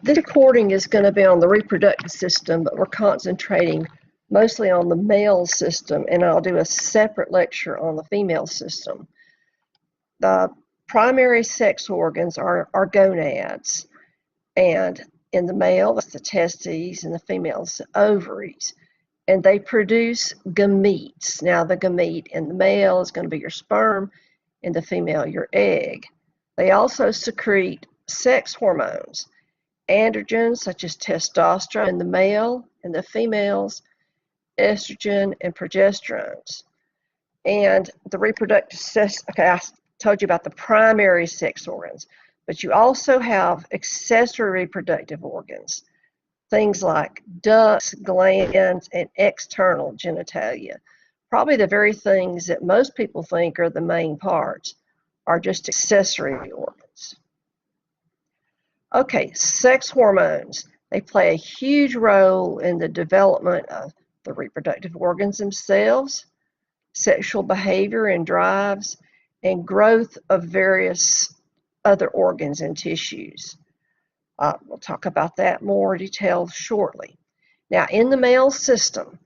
This recording is going to be on the reproductive system, but we're concentrating mostly on the male system, and I'll do a separate lecture on the female system. The primary sex organs are gonads, and in the male, that's the testes, and the female, it's the ovaries, and they produce gametes. Now, the gamete in the male is going to be your sperm, in the female, your egg. They also secrete sex hormones, androgens such as testosterone in the male, and the females, estrogen and progesterones. And the reproductive system, okay, I told you about the primary sex organs, but you also have accessory reproductive organs, things like ducts, glands, and external genitalia. Probably the very things that most people think are the main parts are just accessory organs. Okay, sex hormones. They play a huge role in the development of the reproductive organs themselves, sexual behavior and drives, and growth of various other organs and tissues. We'll talk about that more detail shortly. Now, in the male system,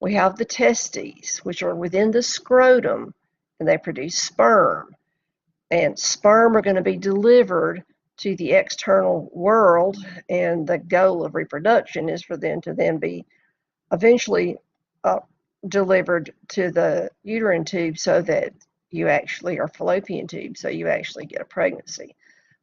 we have the testes, which are within the scrotum, and they produce sperm. And sperm are going to be delivered to the external world, and the goal of reproduction is for them to then be eventually delivered to the uterine tube so that you actually, or fallopian tube, so you actually get a pregnancy.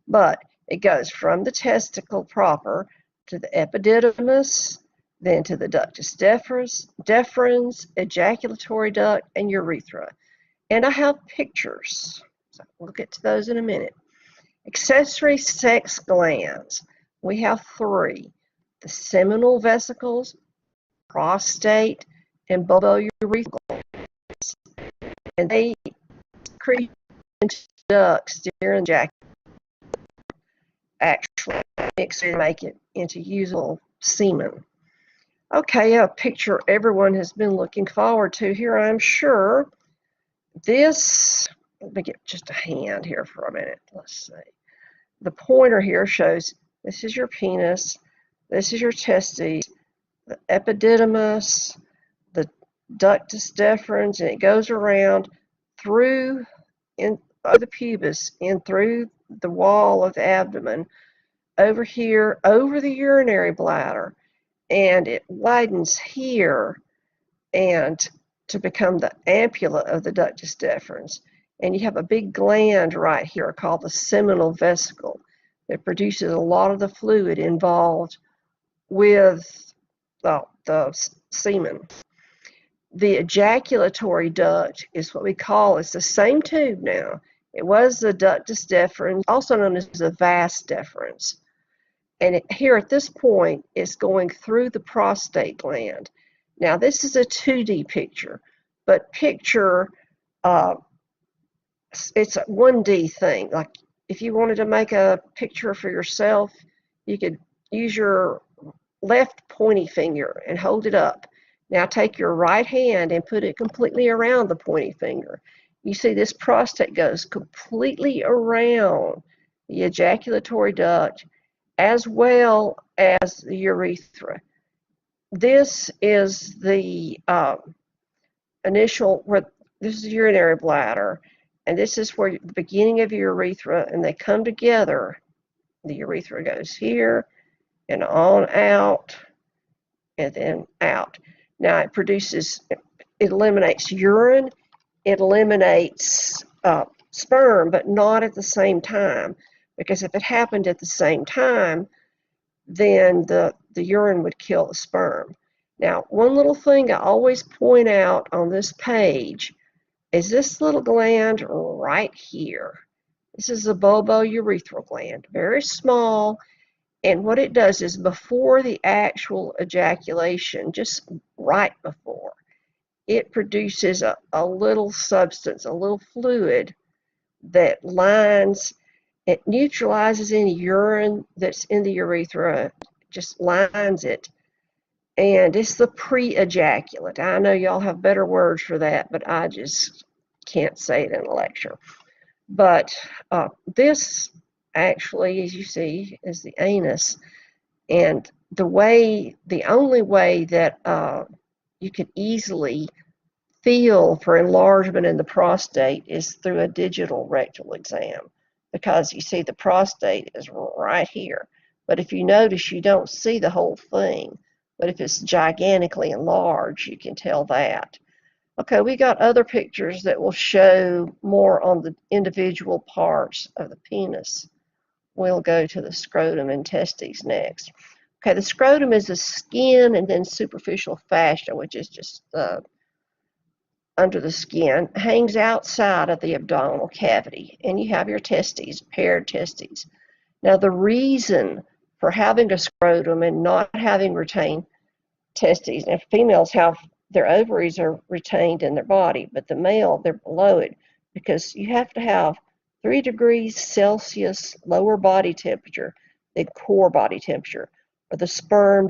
But it goes from the testicle proper to the epididymis, then to the ductus deferens, ejaculatory duct, and urethra. And I have pictures, so we'll get to those in a minute. Accessory sex glands, we have three: the seminal vesicles, prostate, and bulbourethral glands. And they secrete into ducts during ejaculation. Actually, mix and make it into usable semen. Okay, a picture everyone has been looking forward to here, I'm sure. This, let me get just a hand here for a minute. Let's see. The pointer here shows this is your penis, this is your testes, the epididymis, the ductus deferens, and it goes around through the pubis and through the wall of the abdomen, over here, over the urinary bladder, and it widens here and to become the ampulla of the ductus deferens. And you have a big gland right here called the seminal vesicle that produces a lot of the fluid involved with the semen. The ejaculatory duct is what we call, it's the same tube now. It was the ductus deferens, also known as the vas deferens. And here at this point, it's going through the prostate gland. Now, this is a 2D picture, but picture, it's a 1D thing. Like if you wanted to make a picture for yourself, you could use your left pointy finger and hold it up. Now take your right hand and put it completely around the pointy finger. You see this prostate goes completely around the ejaculatory duct as well as the urethra. This is the initial, where this is the urinary bladder, and this is where the beginning of your urethra, and they come together. The urethra goes here and on out and then out. Now it produces, it eliminates urine, it eliminates sperm, but not at the same time, because if it happened at the same time, then the urine would kill the sperm. Now, one little thing I always point out on this page is this little gland right here. This is the bulbourethral gland, very small, and what it does is before the actual ejaculation, just right before, it produces a little substance, a little fluid that lines, it neutralizes any urine that's in the urethra, just lines it, and it's the pre-ejaculate. I know y'all have better words for that, but I just can't say it in a lecture. But this actually, as you see, is the anus, And the only way that you can easily feel for enlargement in the prostate is through a digital rectal exam, because you see the prostate is right here. But if you notice, you don't see the whole thing. But if it's gigantically enlarged, you can tell that. Okay, we got other pictures that will show more on the individual parts of the penis. We'll go to the scrotum and testes next. Okay, the scrotum is the skin and then superficial fascia, which is just under the skin, hangs outside of the abdominal cavity, and you have your testes, paired testes. Now, the reason for having a scrotum and not having retained testes, and females have their ovaries are retained in their body, but the male, they're below it, because you have to have 3 degrees Celsius lower body temperature than core body temperature, or the sperm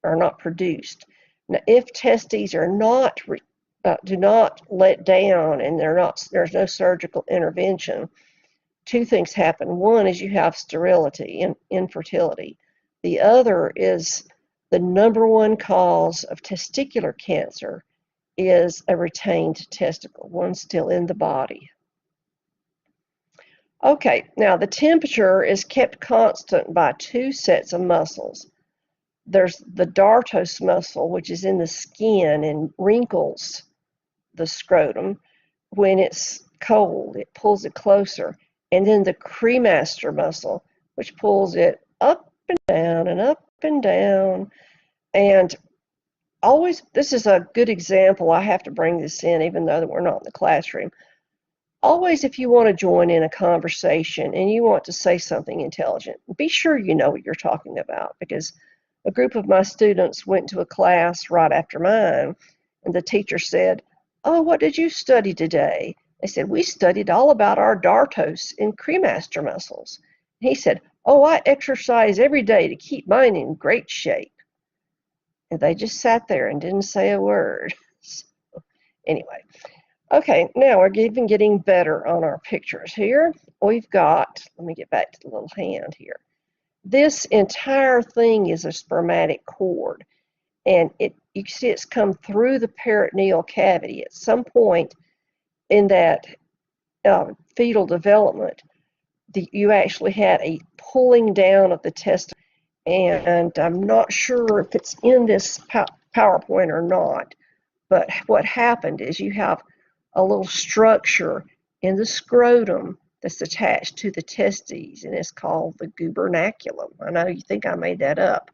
are not produced. Now, if testes are not do not let down and there's no surgical intervention, 2 things happen. One is you have sterility and infertility. The other is the number 1 cause of testicular cancer is a retained testicle, one still in the body. Okay, now the temperature is kept constant by 2 sets of muscles. There's the dartos muscle, which is in the skin and wrinkles the scrotum. When it's cold, it pulls it closer. And then the cremaster muscle, which pulls it up and down and up and down. And always, this is a good example. I have to bring this in, even though we're not in the classroom. Always, if you want to join in a conversation and you want to say something intelligent, be sure you know what you're talking about, because a group of my students went to a class right after mine, and the teacher said, "Oh, what did you study today?" They said, "We studied all about our dartos and cremaster muscles." And he said, "Oh, I exercise every day to keep mine in great shape." And they just sat there and didn't say a word. So, anyway, okay, now we're even getting better on our pictures here. We've got, let me get back to the little hand here. This entire thing is a spermatic cord, and you can see it's come through the peritoneal cavity. At some point in that fetal development, you actually had a pulling down of the testicle, and I'm not sure if it's in this PowerPoint or not, but what happened is you have a little structure in the scrotum that's attached to the testes, and it's called the gubernaculum. I know you think I made that up,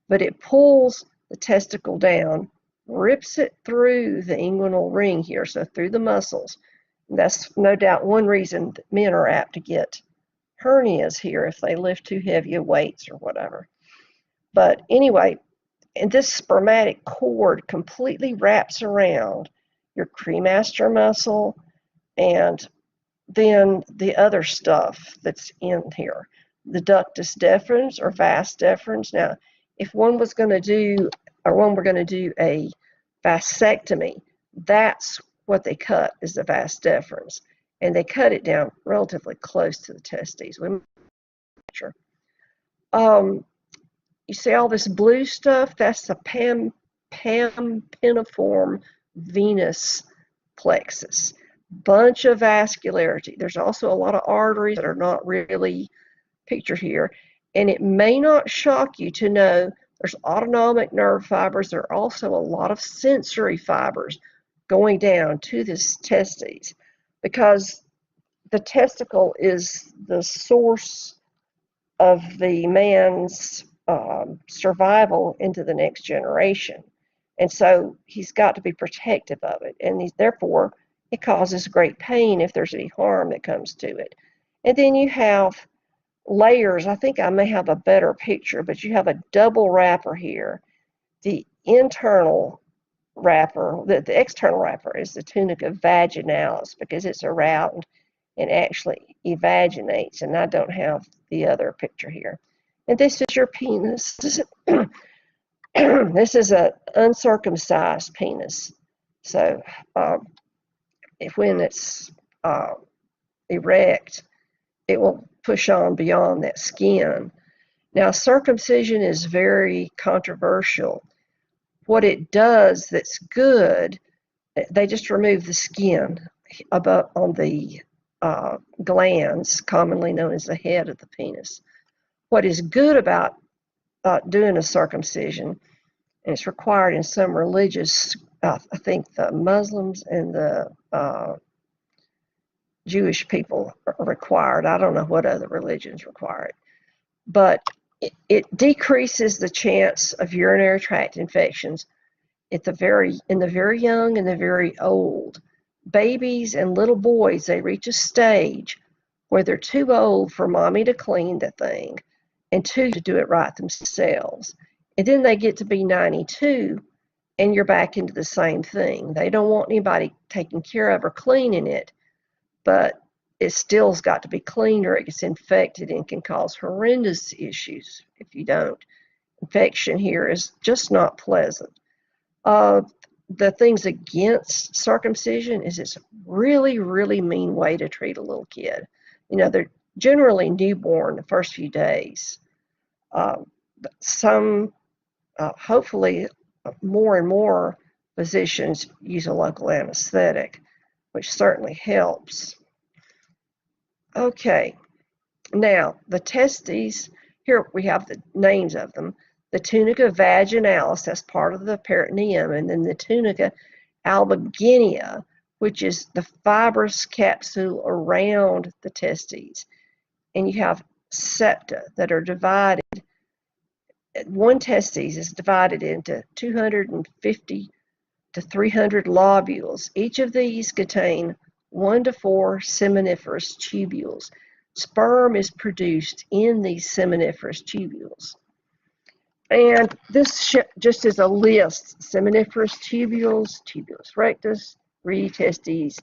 but it pulls the testicle down, rips it through the inguinal ring here, so through the muscles. And that's no doubt one reason that men are apt to get hernias here if they lift too heavy weights or whatever. But anyway, and this spermatic cord completely wraps around your cremaster muscle and then the other stuff that's in here, the ductus deferens or vas deferens. Now, if one were going to do a vasectomy, that's what they cut, is the vas deferens, and they cut it down relatively close to the testes. You see all this blue stuff? That's the pampiniform venous plexus. Bunch of vascularity. There's also a lot of arteries that are not really pictured here. And it may not shock you to know there's autonomic nerve fibers. There are also a lot of sensory fibers going down to this testes, because the testicle is the source of the man's survival into the next generation. And so he's got to be protective of it. And therefore, it causes great pain if there's any harm that comes to it. And then you have layers. I think I may have a better picture, but you have a double wrapper here. The internal wrapper, the external wrapper is the tunica vaginalis, because it's around and actually evaginates. And I don't have the other picture here. And this is your penis. This is an uncircumcised penis. So when it's erect, it will push on beyond that skin. Now, circumcision is very controversial. What it does that's good, they just remove the skin above on the glands, commonly known as the head of the penis. What is good about doing a circumcision, and it's required in some religious, I think the Muslims and the Jewish people are required. I don't know what other religions require it, but it decreases the chance of urinary tract infections in the very young and the very old. Babies and little boys, they reach a stage where they're too old for mommy to clean the thing and to do it right themselves. And then they get to be 92 and you're back into the same thing. They don't want anybody taking care of or cleaning it, but it still's got to be cleaned or it gets infected and can cause horrendous issues if you don't. Infection here is just not pleasant. The things against circumcision is it's a really, really mean way to treat a little kid. You know, they're generally newborn the first few days. Hopefully, more and more physicians use a local anesthetic, which certainly helps. Okay, now the testes, here we have the names of them. The tunica vaginalis, that's part of the peritoneum, and then the tunica albuginea, which is the fibrous capsule around the testes. And you have septa that are divided. One testes is divided into 250 to 300 lobules. Each of these contain 1 to 4 seminiferous tubules. Sperm is produced in these seminiferous tubules. And this just is a list: seminiferous tubules, tubulus rectus, reedy testes,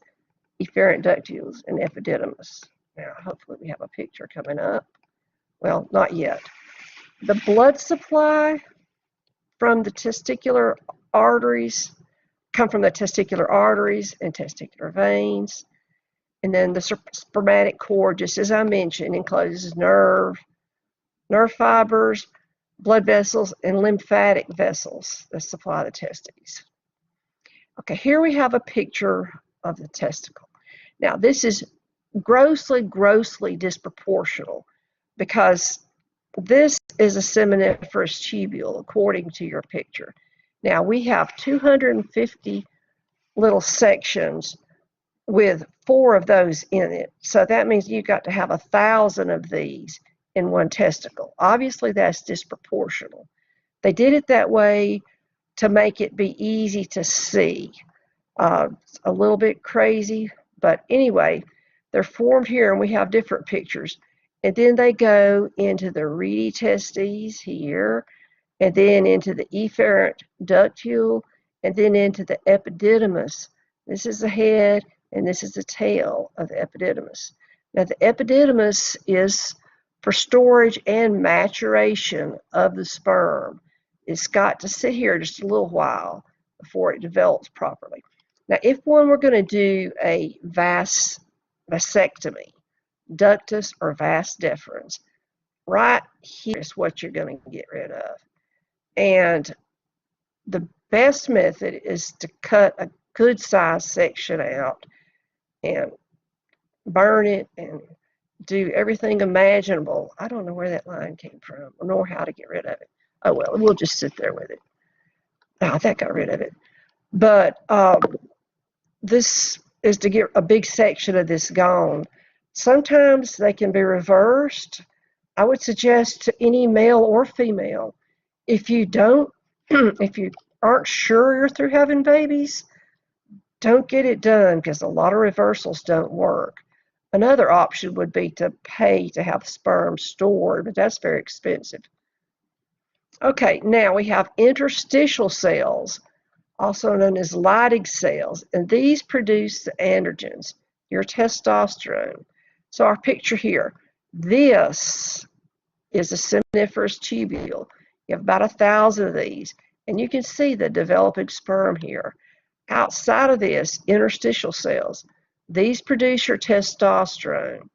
efferent ductules, and epididymis. Now, hopefully we have a picture coming up. Well, not yet. The blood supply from the testicular arteries come from the testicular arteries and testicular veins. And then the spermatic cord, just as I mentioned, encloses nerve fibers, blood vessels, and lymphatic vessels that supply the testes. Okay, here we have a picture of the testicle. Now, this is grossly disproportional because this is a seminiferous tubule, according to your picture. Now, we have 250 little sections with 4 of those in it. So that means you've got to have 1,000 of these in one testicle. Obviously, that's disproportional. They did it that way to make it be easy to see. It's a little bit crazy, but anyway, they're formed here, and we have different pictures. And then they go into the reedy testes here, and then into the efferent ductule, and then into the epididymis. This is the head, and this is the tail of the epididymis. Now, the epididymis is for storage and maturation of the sperm. It's got to sit here just a little while before it develops properly. Now, if one were going to do a vasectomy, ductus or vas deferens, right here is what you're going to get rid of. And the best method is to cut a good sized section out and burn it and do everything imaginable. I don't know where that line came from nor how to get rid of it. Oh well, we'll just sit there with it. Oh, that got rid of it. But this is to get a big section of this gone. Sometimes they can be reversed. I would suggest to any male or female, if you aren't sure you're through having babies, don't get it done because a lot of reversals don't work. Another option would be to pay to have sperm stored, but that's very expensive. Okay, now we have interstitial cells, also known as Leydig cells, and these produce the androgens, your testosterone. So our picture here, this is a seminiferous tubule. You have about 1,000 of these, and you can see the developing sperm here. Outside of this, interstitial cells, these produce your testosterone.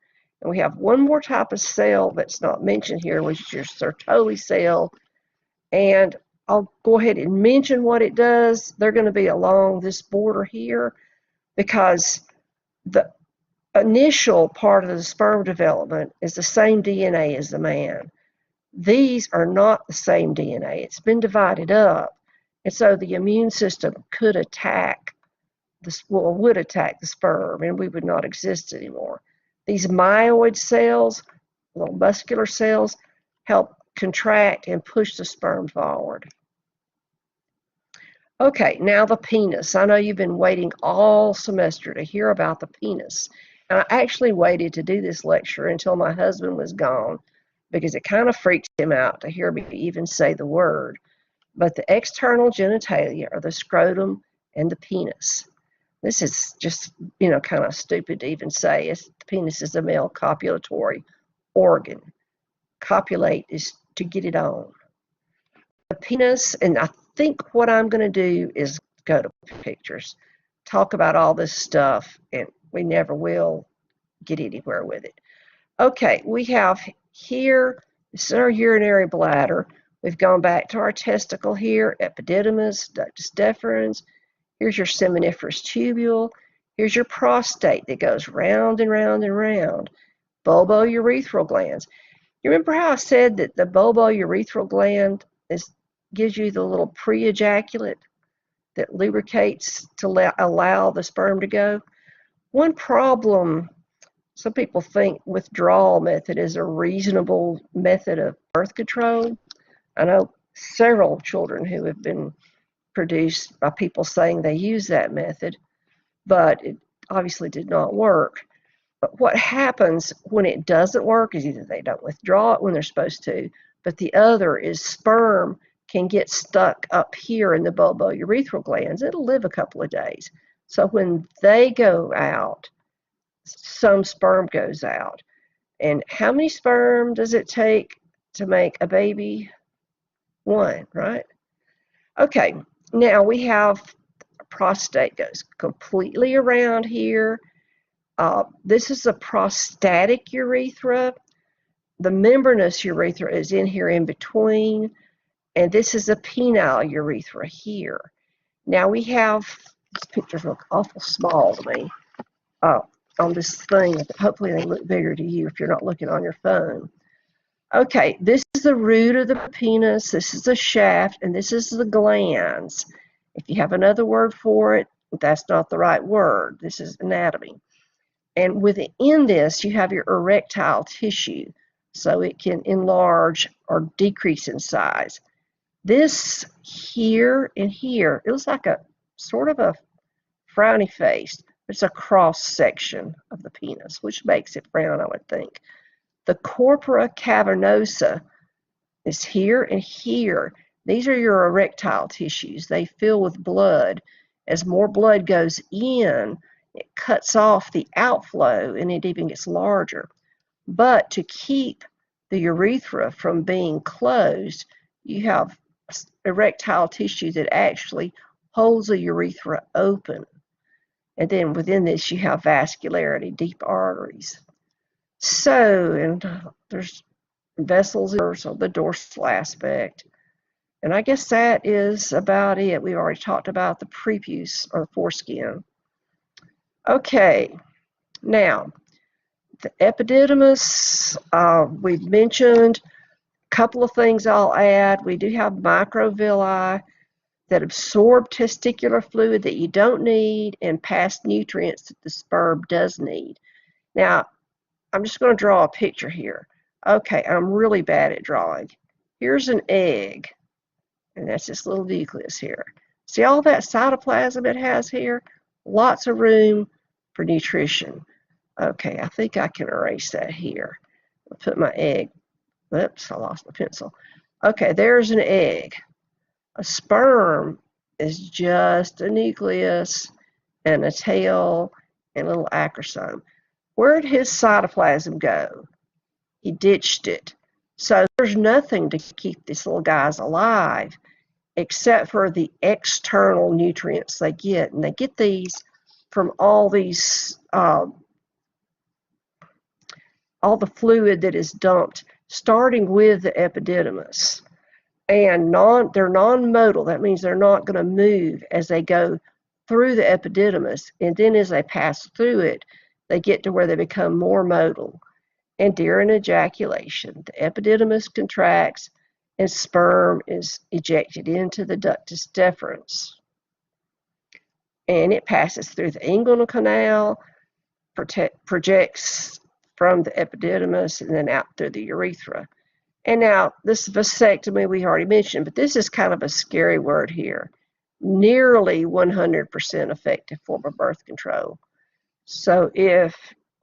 And we have one more type of cell that's not mentioned here, which is your Sertoli cell. And I'll go ahead and mention what it does. They're going to be along this border here because the initial part of the sperm development is the same DNA as the man. These are not the same DNA. It's been divided up. And so the immune system could attack would attack the sperm, and we would not exist anymore. These myoid cells, little muscular cells, help contract and push the sperm forward. Okay, now the penis. I know you've been waiting all semester to hear about the penis. And I actually waited to do this lecture until my husband was gone because it kind of freaked him out to hear me even say the word. But the external genitalia are the scrotum and the penis. This is just, kind of stupid to even say. The penis is a male copulatory organ. Copulate is to get it on. The penis, and I think what I'm going to do is go to pictures, talk about all this stuff, and we never will get anywhere with it. Okay, we have here, this is our urinary bladder. We've gone back to our testicle here, epididymis, ductus deferens. Here's your seminiferous tubule. Here's your prostate that goes round and round and round. Bulbourethral glands. You remember how I said that the bulbourethral gland gives you the little pre-ejaculate that lubricates to allow the sperm to go? One problem, some people think withdrawal method is a reasonable method of birth control. I know several children who have been produced by people saying they use that method, but it obviously did not work. But what happens when it doesn't work is either they don't withdraw it when they're supposed to, but the other is sperm can get stuck up here in the bulbourethral glands. It'll live a couple of days. So when they go out, some sperm goes out. And how many sperm does it take to make a baby? One, right? Okay, now we have prostate goes completely around here. This is a prostatic urethra. The membranous urethra is in here in between, and this is a penile urethra here. Now we have, these pictures look awful small to me on this thing. Hopefully they look bigger to you if you're not looking on your phone. Okay, this is the root of the penis, this is the shaft, and this is the glands. If you have another word for it, that's not the right word. This is anatomy. And within this, you have your erectile tissue, so it can enlarge or decrease in size. This here and here, it looks like a sort of a frowny face. It's a cross section of the penis, which makes it frown, I would think. The corpora cavernosa is here and here. These are your erectile tissues. They fill with blood. As more blood goes in, it cuts off the outflow and it even gets larger. But to keep the urethra from being closed, you have erectile tissue that actually holds the urethra open. And then within this, you have vascularity, deep arteries. So, and there's vessels, so the dorsal aspect. And I guess that is about it. We've already talked about the prepuce or the foreskin. Okay, now the epididymis, we've mentioned. A couple of things I'll add. We do have microvilli that absorb testicular fluid that you don't need and pass nutrients that the sperm does need. Now, I'm just going to draw a picture here. Okay, I'm really bad at drawing. Here's an egg, and that's this little nucleus here. See all that cytoplasm it has here? Lots of room for nutrition. Okay, I think I can erase that here. I'll put my egg. Oops, I lost my pencil. Okay, there's an egg. A sperm is just a nucleus and a tail and a little acrosome. Where did his cytoplasm go? He ditched it. So there's nothing to keep these little guys alive except for the external nutrients they get. And they get these from all these all the fluid that is dumped, starting with the epididymis. And they're non-modal. That means they're not going to move as they go through the epididymis. And then as they pass through it, they get to where they become more modal. And during ejaculation, the epididymis contracts and sperm is ejected into the ductus deferens. And it passes through the inguinal canal, projects from the epididymis, and then out through the urethra. And now, this vasectomy we already mentioned, but this is kind of a scary word here. Nearly 100% effective form of birth control. So if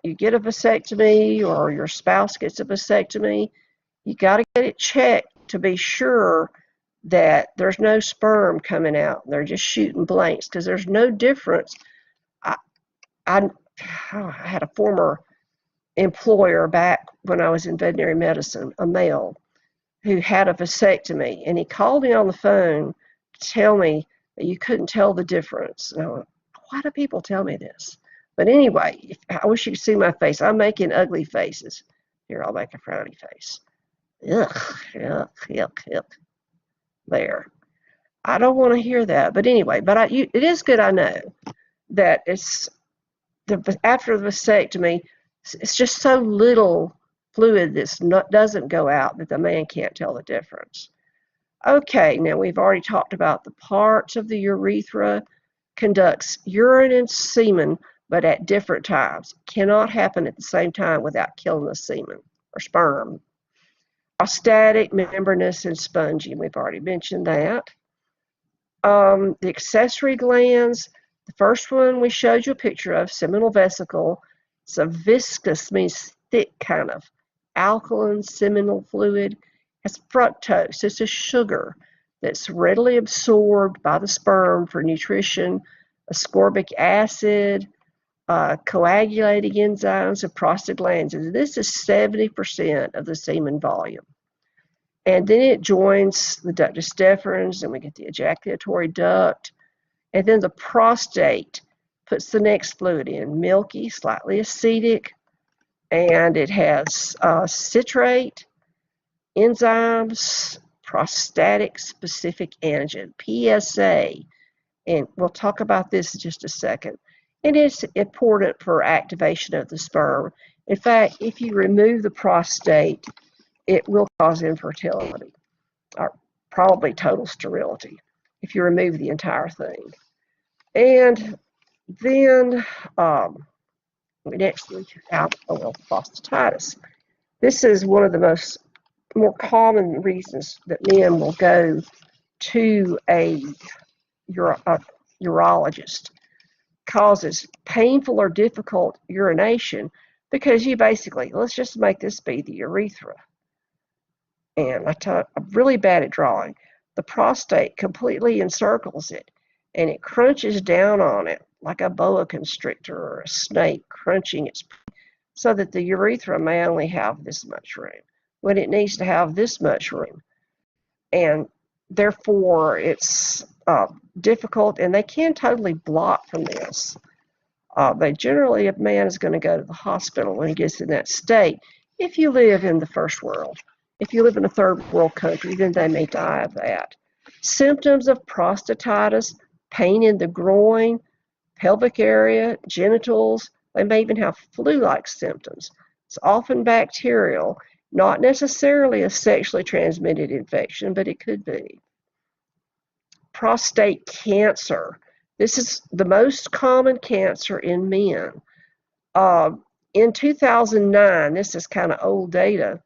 you get a vasectomy or your spouse gets a vasectomy, you got to get it checked to be sure that there's no sperm coming out. They're just shooting blanks, because there's no difference. I had a former employer back when I was in veterinary medicine, a male, who had a vasectomy, and he called me on the phone to tell me that you couldn't tell the difference. And I went, why do people tell me this? But anyway, I wish you could see my face. I'm making ugly faces. Here, I'll make a frowny face. Ugh, yuck, yuck, yuck. There. I don't want to hear that. But anyway, it is good I know that after the vasectomy, it's just so little fluid that doesn't go out that the man can't tell the difference. Okay, now we've already talked about the parts of the urethra. Conducts urine and semen, but at different times. Cannot happen at the same time without killing the semen or sperm. Prostatic, membranous, and spongy. We've already mentioned that. The accessory glands. The first one we showed you a picture of, seminal vesicle. It's a viscous, means thick kind of alkaline seminal fluid. It's fructose. It's a sugar that's readily absorbed by the sperm for nutrition. Ascorbic acid, coagulating enzymes, and prostaglandins. This is 70% of the semen volume. And then it joins the ductus deferens, and we get the ejaculatory duct. And then the prostate puts the next fluid in, milky, slightly acidic, and it has citrate, enzymes, prostatic specific antigen, PSA. And we'll talk about this in just a second. And it's important for activation of the sperm. In fact, if you remove the prostate, it will cause infertility, or probably total sterility, if you remove the entire thing. And then next we have prostatitis. This is one of the more common reasons that men will go to a urologist. Causes painful or difficult urination because you basically, let's just make this be the urethra. And I'm really bad at drawing. The prostate completely encircles it, and it crunches down on it like a boa constrictor or a snake crunching its, so that the urethra may only have this much room when it needs to have this much room. And therefore, it's difficult, and they can totally block from this. A man is going to go to the hospital when he gets in that state. If you live in the first world, if you live in a third world country, then they may die of that. Symptoms of prostatitis: pain in the groin, pelvic area, genitals. They may even have flu-like symptoms. It's often bacterial, not necessarily a sexually transmitted infection, but it could be. Prostate cancer. This is the most common cancer in men. In 2009, this is kind of old data,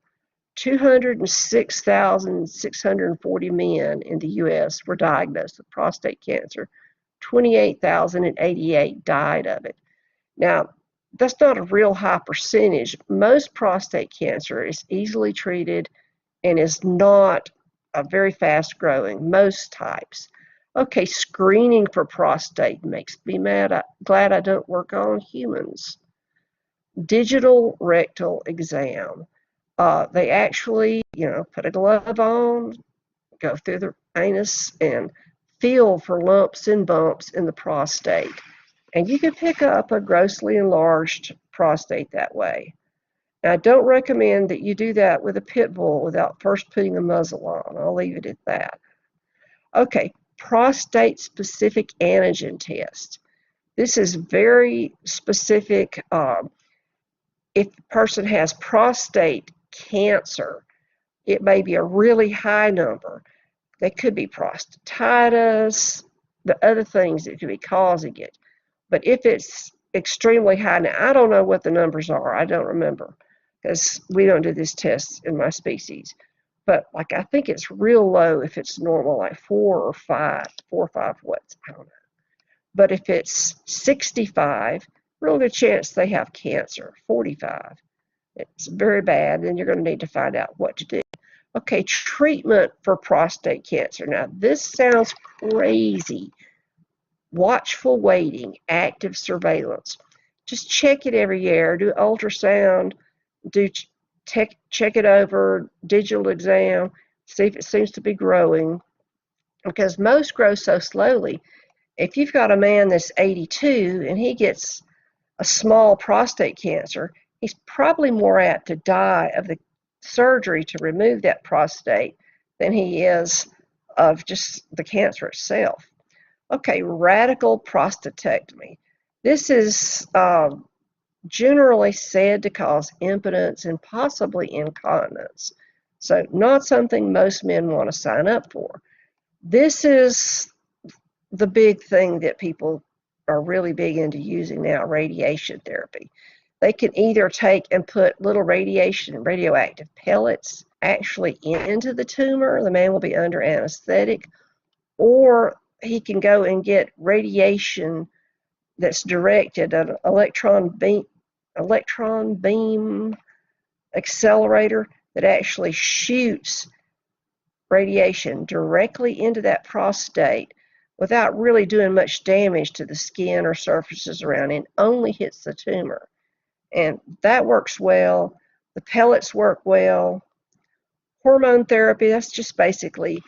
206,640 men in the U.S. were diagnosed with prostate cancer. 28,088 died of it. Now, that's not a real high percentage. Most prostate cancer is easily treated and is not very fast growing, most types. Okay, screening for prostate makes me mad. Glad I don't work on humans. Digital rectal exam. They actually, put a glove on, go through the anus, and feel for lumps and bumps in the prostate. And you can pick up a grossly enlarged prostate that way. I don't recommend that you do that with a pit bull without first putting a muzzle on. I'll leave it at that. Okay, prostate-specific antigen test. This is very specific. If the person has prostate cancer, it may be a really high number. They could be prostatitis, the other things that could be causing it. But if it's extremely high, now I don't know what the numbers are. I don't remember because we don't do this test in my species. But like I think it's real low if it's normal, like 4 or 5 watts. I don't know. But if it's 65, real good chance they have cancer. 45, it's very bad. Then you're going to need to find out what to do. Okay, treatment for prostate cancer. Now this sounds crazy. Watchful waiting, active surveillance. Just check it every year. Do ultrasound. Check it over, digital exam, see if it seems to be growing, because most grow so slowly. If you've got a man that's 82 and he gets a small prostate cancer, he's probably more apt to die of the surgery to remove that prostate than he is of just the cancer itself. Okay, radical prostatectomy. This is generally said to cause impotence and possibly incontinence. So not something most men want to sign up for. This is the big thing that people are really big into using now, radiation therapy. They can either take and put little radioactive pellets actually into the tumor. The man will be under anesthetic, or he can go and get radiation that's directed at an electron beam accelerator that actually shoots radiation directly into that prostate without really doing much damage to the skin or surfaces around it. It only hits the tumor. And that works well. The pellets work well. Hormone therapy, that's just basically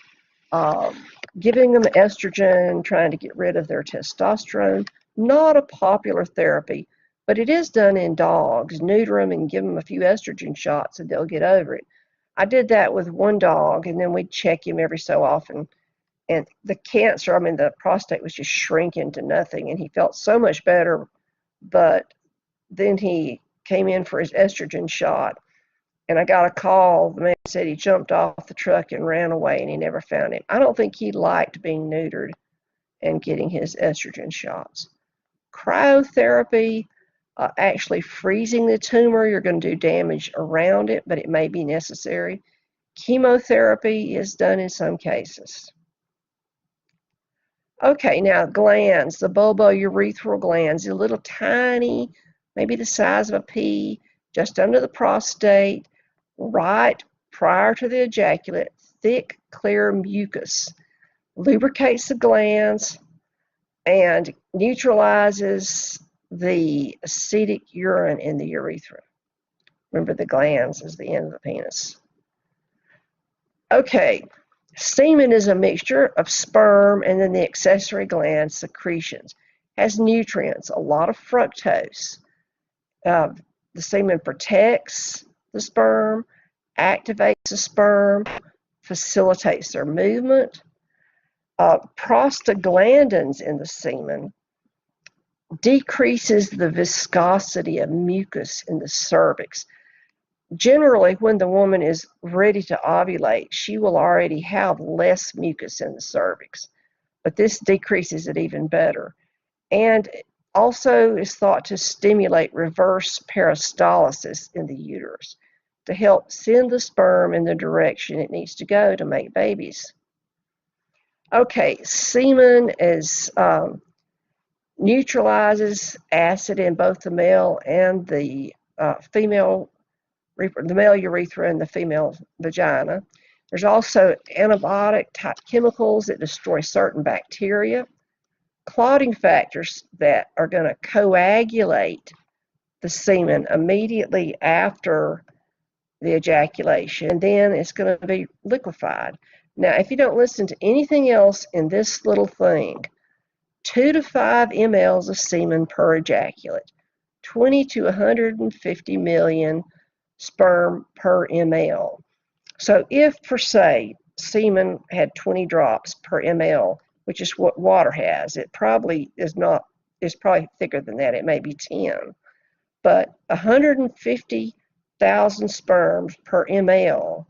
giving them estrogen, trying to get rid of their testosterone. Not a popular therapy, but it is done in dogs. Neuter them and give them a few estrogen shots and they'll get over it. I did that with one dog, and then we'd check him every so often. And the cancer, the prostate was just shrinking to nothing, and he felt so much better. But then he came in for his estrogen shot, and I got a call. The man said he jumped off the truck and ran away, and he never found him. I don't think he liked being neutered and getting his estrogen shots. Cryotherapy, actually freezing the tumor, you're going to do damage around it, but it may be necessary. Chemotherapy is done in some cases. Okay, now glands, the bulbourethral glands, a little tiny, maybe the size of a pea, just under the prostate, right prior to the ejaculate, thick, clear mucus. Lubricates the glands and neutralizes the acidic urine in the urethra. Remember, the glands is the end of the penis. Okay, semen is a mixture of sperm and then the accessory gland secretions. Has nutrients, a lot of fructose. The semen protects the sperm, activates the sperm, facilitates their movement. Prostaglandins in the semen decreases the viscosity of mucus in the cervix. Generally, when the woman is ready to ovulate, she will already have less mucus in the cervix, but this decreases it even better. And also is thought to stimulate reverse peristalsis in the uterus to help send the sperm in the direction it needs to go to make babies. Okay, semen is neutralizes acid in both the male and the female, the male urethra and the female vagina. There's also antibiotic type chemicals that destroy certain bacteria, clotting factors that are going to coagulate the semen immediately after the ejaculation, and then it's going to be liquefied. Now, if you don't listen to anything else in this little thing, 2 to 5 mLs of semen per ejaculate, 20 to 150 million sperm per ml. So if, for say, semen had 20 drops per ml, which is what water has, it probably is not, it's probably thicker than that. It may be 10. But 150,000 sperms per ml,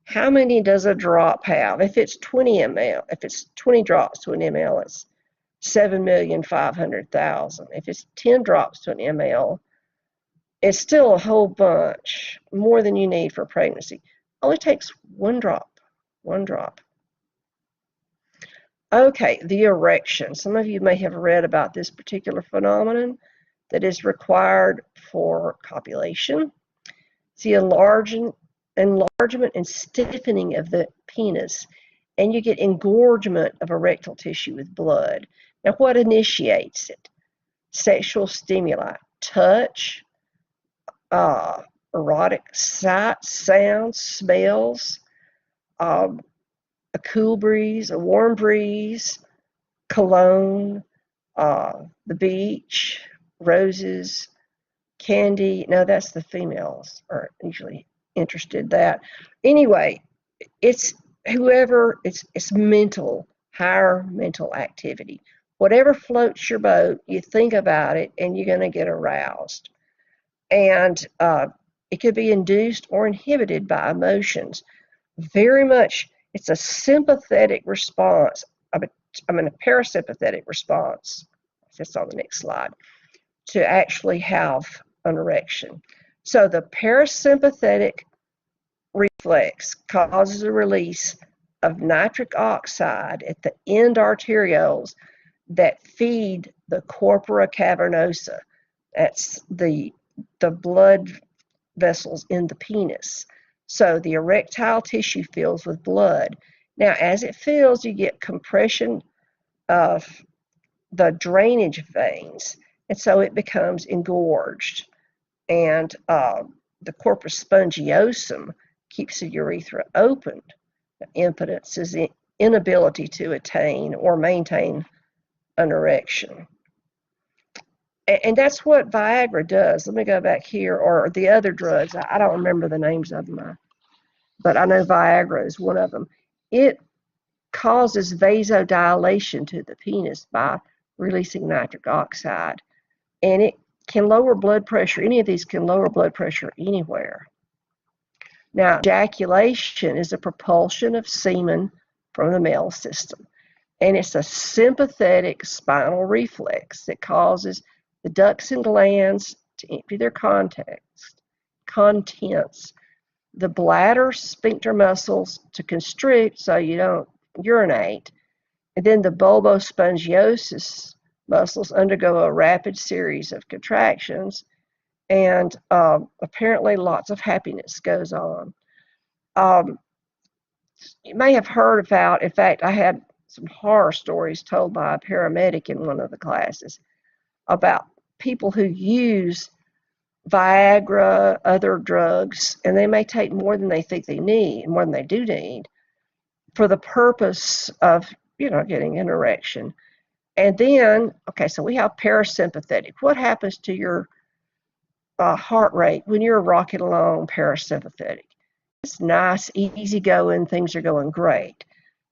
how many does a drop have? If it's 20 ml, if it's 20 drops to an ml, it's 7,500,000. If it's 10 drops to an ml, it's still a whole bunch, more than you need for pregnancy. Only takes one drop. One drop. Okay, the erection. Some of you may have read about this particular phenomenon that is required for copulation. It's the enlargement and stiffening of the penis, and you get engorgement of erectile tissue with blood. Now, what initiates it? Sexual stimuli, touch, erotic sights, sounds, smells, a cool breeze, a warm breeze, cologne, the beach, roses, candy. No, that's the females are usually interested in that. Anyway, it's whoever, it's mental, higher mental activity. Whatever floats your boat, you think about it and you're going to get aroused. And it could be induced or inhibited by emotions. Very much, it's a sympathetic response. A parasympathetic response. That's on the next slide. To actually have an erection. So the parasympathetic reflex causes a release of nitric oxide at the end arterioles that feed the corpora cavernosa. That's the blood vessels in the penis. So the erectile tissue fills with blood. Now, as it fills, you get compression of the drainage veins, and so it becomes engorged. And the corpus spongiosum keeps the urethra opened. The impotence is the inability to attain or maintain an erection. And that's what Viagra does. Let me go back here, or the other drugs. I don't remember the names of them, but I know Viagra is one of them. It causes vasodilation to the penis by releasing nitric oxide. And it can lower blood pressure. Any of these can lower blood pressure anywhere. Now, ejaculation is a propulsion of semen from the male system. And it's a sympathetic spinal reflex that causes the ducts and glands to empty their contents, the bladder sphincter muscles to constrict so you don't urinate, and then the bulbospongiosis muscles undergo a rapid series of contractions, and apparently lots of happiness goes on. You may have heard about, in fact, I had some horror stories told by a paramedic in one of the classes about people who use Viagra, other drugs, and they may take more than they think they need, more than they do need, for the purpose of, getting an erection. And then, okay, so we have parasympathetic. What happens to your heart rate when you're rocking along parasympathetic? It's nice, easy going, things are going great.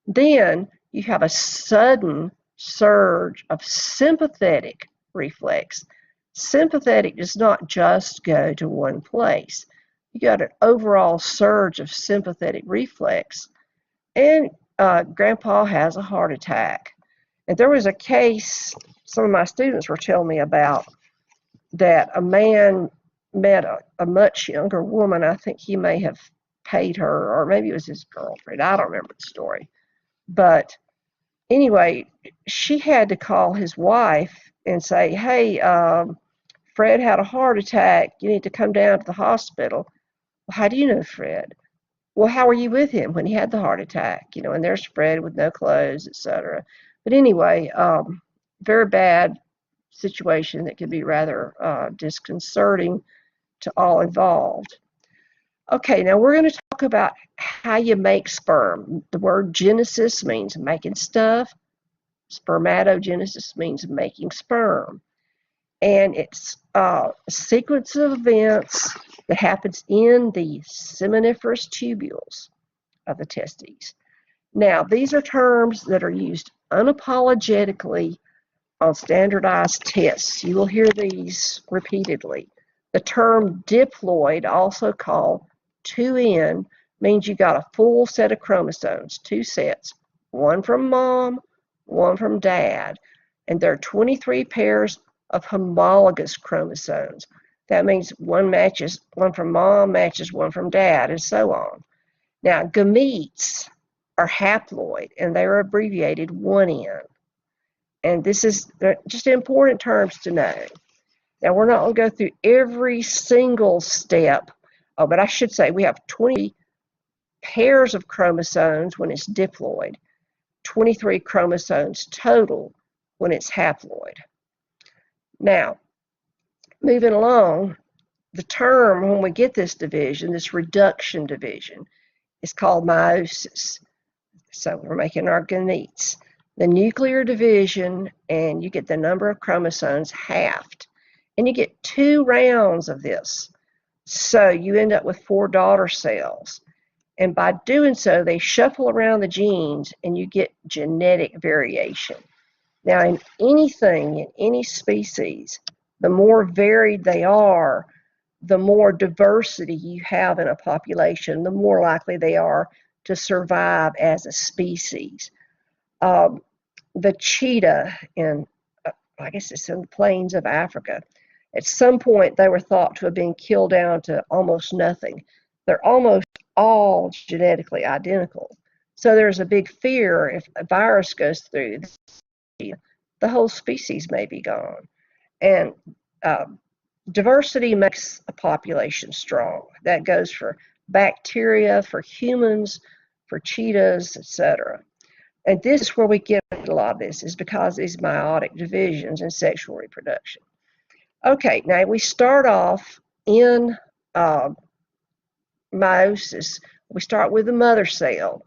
Then you have a sudden surge of sympathetic reflex. Sympathetic does not just go to one place. You got an overall surge of sympathetic reflex, and Grandpa has a heart attack. And there was a case some of my students were telling me about, that a man met a much younger woman. I think he may have paid her, or maybe it was his girlfriend. I don't remember the story. But anyway, she had to call his wife and say, hey, Fred had a heart attack. You need to come down to the hospital. Well, how do you know Fred? Well, how were you with him when he had the heart attack? And there's Fred with no clothes, etc. But anyway, very bad situation that could be rather disconcerting to all involved. Okay, now we're going to talk about how you make sperm. The word genesis means making stuff. Spermatogenesis means making sperm. And it's a sequence of events that happens in the seminiferous tubules of the testes. Now, these are terms that are used unapologetically on standardized tests. You will hear these repeatedly. The term diploid, also called 2N, means you got a full set of chromosomes, 2 sets, one from mom, one from dad, and there are 23 pairs of homologous chromosomes. That means one from mom matches one from dad, and so on. Now, gametes are haploid, and they are abbreviated 1N. And this is just important terms to know. Now, we're not going to go through every single step, but I should say we have 20 pairs of chromosomes when it's diploid, 23 chromosomes total when it's haploid. Now, moving along, the term when we get this division, this reduction division, is called meiosis. So we're making our gametes. The nuclear division, and you get the number of chromosomes halved. And you get 2 rounds of this. So you end up with 4 daughter cells. And by doing so, they shuffle around the genes and you get genetic variation. Now, in anything, in any species, the more varied they are, the more diversity you have in a population, the more likely they are to survive as a species. The cheetah I guess it's in the plains of Africa, at some point they were thought to have been killed down to almost nothing. They're almost all genetically identical. So there's a big fear if a virus goes through, the whole species may be gone. And diversity makes a population strong. That goes for bacteria, for humans, for cheetahs, etc. And this is where we get a lot of this, is because of these meiotic divisions in sexual reproduction. Okay, now we start off in meiosis. We start with the mother cell.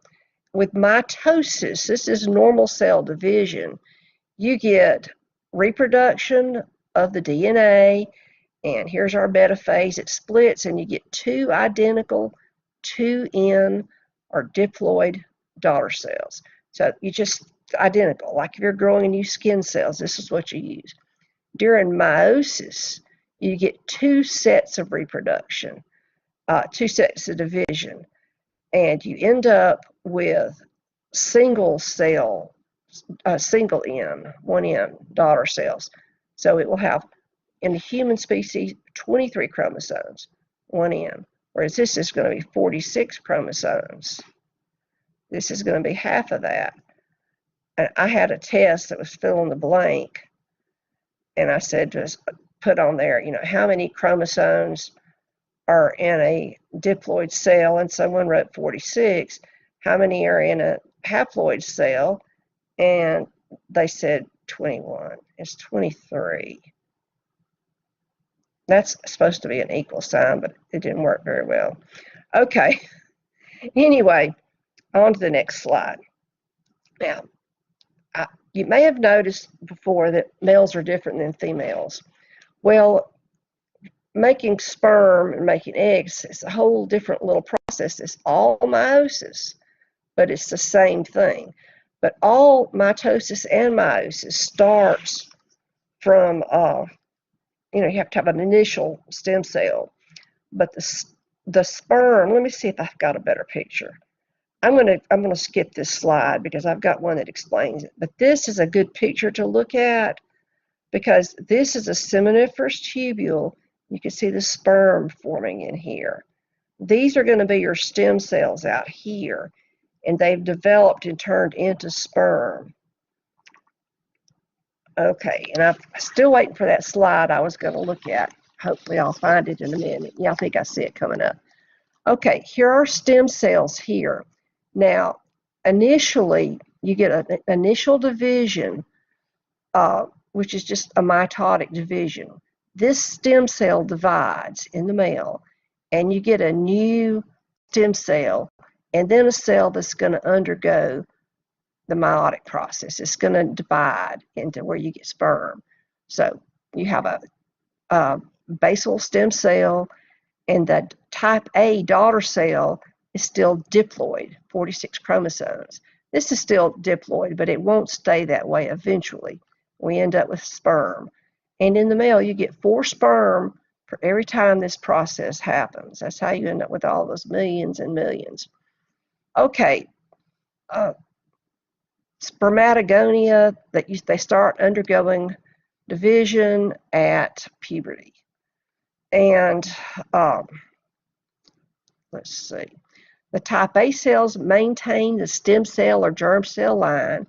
With mitosis, this is normal cell division. You get reproduction of the DNA, and here's our metaphase. It splits, and you get 2 identical 2N or diploid daughter cells. So you just identical, like if you're growing new skin cells, this is what you use. During meiosis, you get 2 sets of reproduction, 2 sets of division, and you end up with single cell, single N, 1N daughter cells. So it will have, in the human species, 23 chromosomes, 1N, whereas this is going to be 46 chromosomes. This is going to be half of that. And I had a test that was fill in the blank, and I said, just put on there, how many chromosomes are in a diploid cell, and someone wrote 46. How many are in a haploid cell? And they said 21. It's 23. That's supposed to be an equal sign, but it didn't work very well. Okay. Anyway, on to the next slide. Now, you may have noticed before that males are different than females. Well, making sperm and making eggs is a whole different little process. It's all meiosis, but it's the same thing. But all mitosis and meiosis starts from, you have to have an initial stem cell. But the sperm, let me see if I've got a better picture. I'm gonna skip this slide because I've got one that explains it. But this is a good picture to look at because this is a seminiferous tubule. You can see the sperm forming in here. These are going to be your stem cells out here, and they've developed and turned into sperm. Okay, and I'm still waiting for that slide I was going to look at. Hopefully I'll find it in a minute. Yeah, I think I see it coming up. Okay, here are stem cells here. Now, initially, you get an initial division, which is just a mitotic division. This stem cell divides in the male, and you get a new stem cell, and then a cell that's going to undergo the meiotic process. It's going to divide into where you get sperm. So you have a basal stem cell, and the type A daughter cell is still diploid, 46 chromosomes. This is still diploid, but it won't stay that way eventually. We end up with sperm. And in the male, you get 4 sperm for every time this process happens. That's how you end up with all those millions and millions. Okay, spermatogonia, they start undergoing division at puberty. And let's see. The type A cells maintain the stem cell or germ cell line.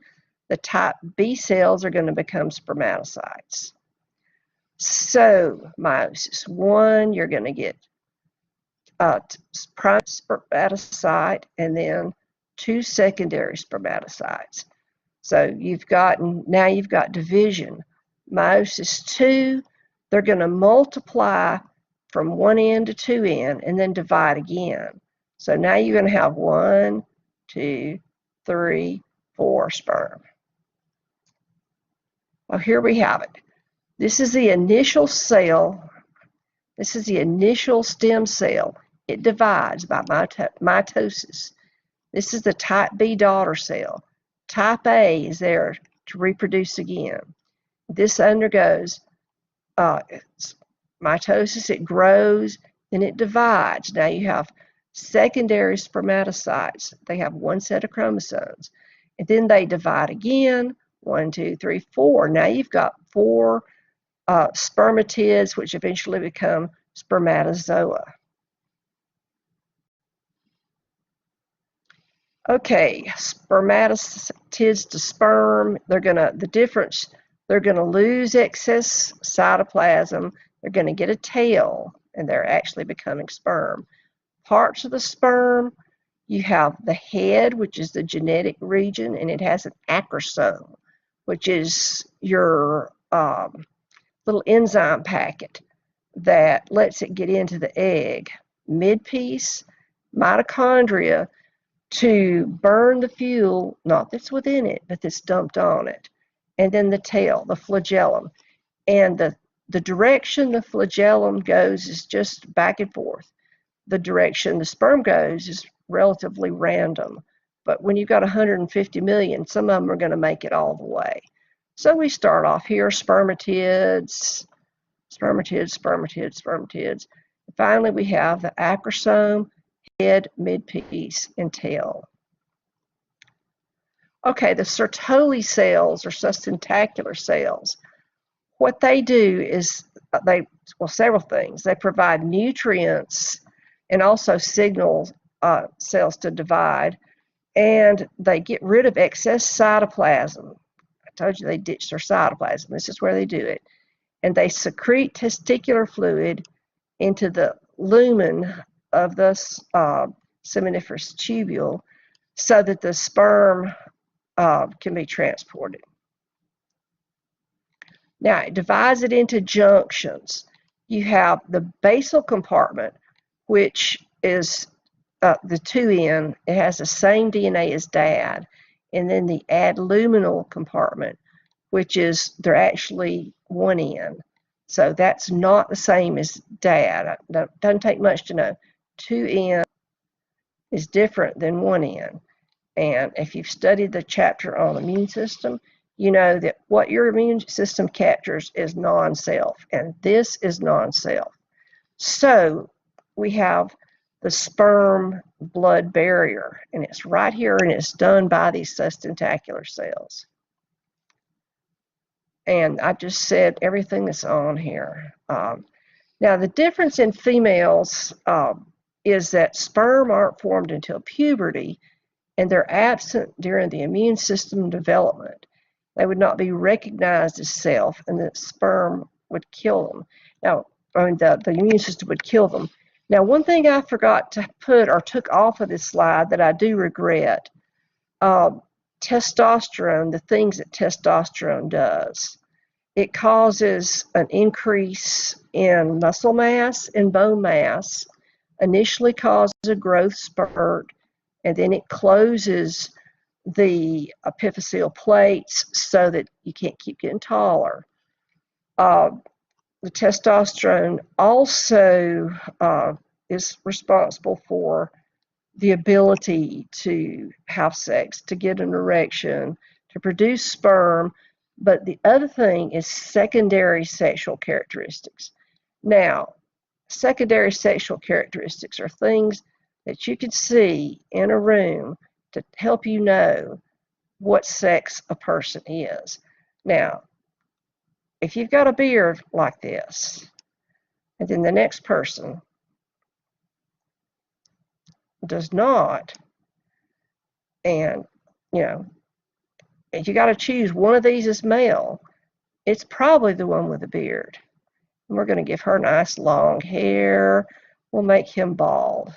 The type B cells are going to become spermatocytes. So, meiosis 1, you're going to get prime spermatocyte and then 2 secondary spermatocytes. So now you've got division. Meiosis 2, they're going to multiply from one end to two end and then divide again. So now you're going to have 1, 2, 3, 4 sperm. Well, here we have it. This is the initial cell. This is the initial stem cell. It divides by mitosis. This is the type B daughter cell. Type A is there to reproduce again. This undergoes mitosis. It grows, then it divides. Now you have secondary spermatocytes. They have 1 set of chromosomes. And then they divide again. 1, 2, 3, 4. Now you've got 4 spermatids, which eventually become spermatozoa. Okay, spermatids to sperm, they're gonna lose excess cytoplasm, they're gonna get a tail, and they're actually becoming sperm. Parts of the sperm, you have the head, which is the genetic region, and it has an acrosome, which is your little enzyme packet that lets it get into the egg. Midpiece, mitochondria, to burn the fuel, not that's within it, but that's dumped on it. And then the tail, the flagellum. And the direction the flagellum goes is just back and forth. The direction the sperm goes is relatively random. But when you've got 150 million, some of them are going to make it all the way. So we start off here, spermatids, spermatids, spermatids, spermatids. Finally, we have the acrosome, head, midpiece, and tail. Okay, the Sertoli cells are sustentacular cells. What they do is several things. They provide nutrients and also signal cells to divide, and they get rid of excess cytoplasm. I told you they ditch their cytoplasm. This is where they do it. And they secrete testicular fluid into the lumen of the seminiferous tubule so that the sperm can be transported. Now, it divides it into junctions. You have the basal compartment, which is the 2N. It has the same DNA as Dad. And then the adluminal compartment, which is, they're actually 1N. So that's not the same as Dad. It doesn't take much to know. 2N is different than 1N. And if you've studied the chapter on the immune system, you know that what your immune system captures is non-self, and this is non-self. So we have the sperm blood barrier, and it's right here, and it's done by these sustentacular cells. And I just said everything that's on here. Now, the difference in females is that sperm aren't formed until puberty, and they're absent during the immune system development. They would not be recognized as self, and the sperm would kill them. Now, the immune system would kill them. Now, one thing I forgot to put or took off of this slide that I do regret, testosterone, the things that testosterone does. It causes an increase in muscle mass and bone mass, initially causes a growth spurt, and then it closes the epiphyseal plates so that you can't keep getting taller. the testosterone also is responsible for the ability to have sex, to get an erection, to produce sperm. But the other thing is secondary sexual characteristics. Now, secondary sexual characteristics are things that you can see in a room to help you know what sex a person is. Now, if you've got a beard like this, and then the next person does not, and if you got to choose one of these as male, it's probably the one with the beard. And we're going to give her nice long hair. We'll make him bald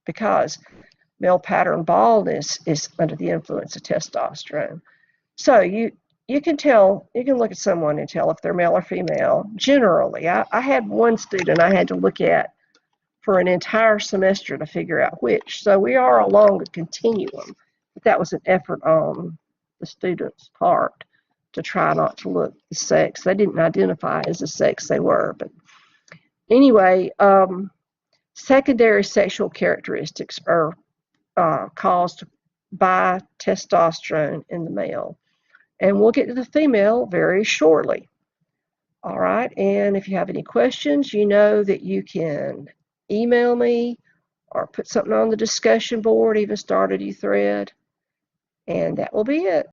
because male pattern baldness is under the influence of testosterone. So you can tell, you can look at someone and tell if they're male or female. Generally, I had one student I had to look at for an entire semester to figure out which. So we are along a continuum. But that was an effort on the student's part to try not to look the sex. They didn't identify as the sex they were. But anyway, secondary sexual characteristics are caused by testosterone in the male. And we'll get to the female very shortly. All right, and if you have any questions, you know that you can email me or put something on the discussion board, even start a new thread, and that will be it.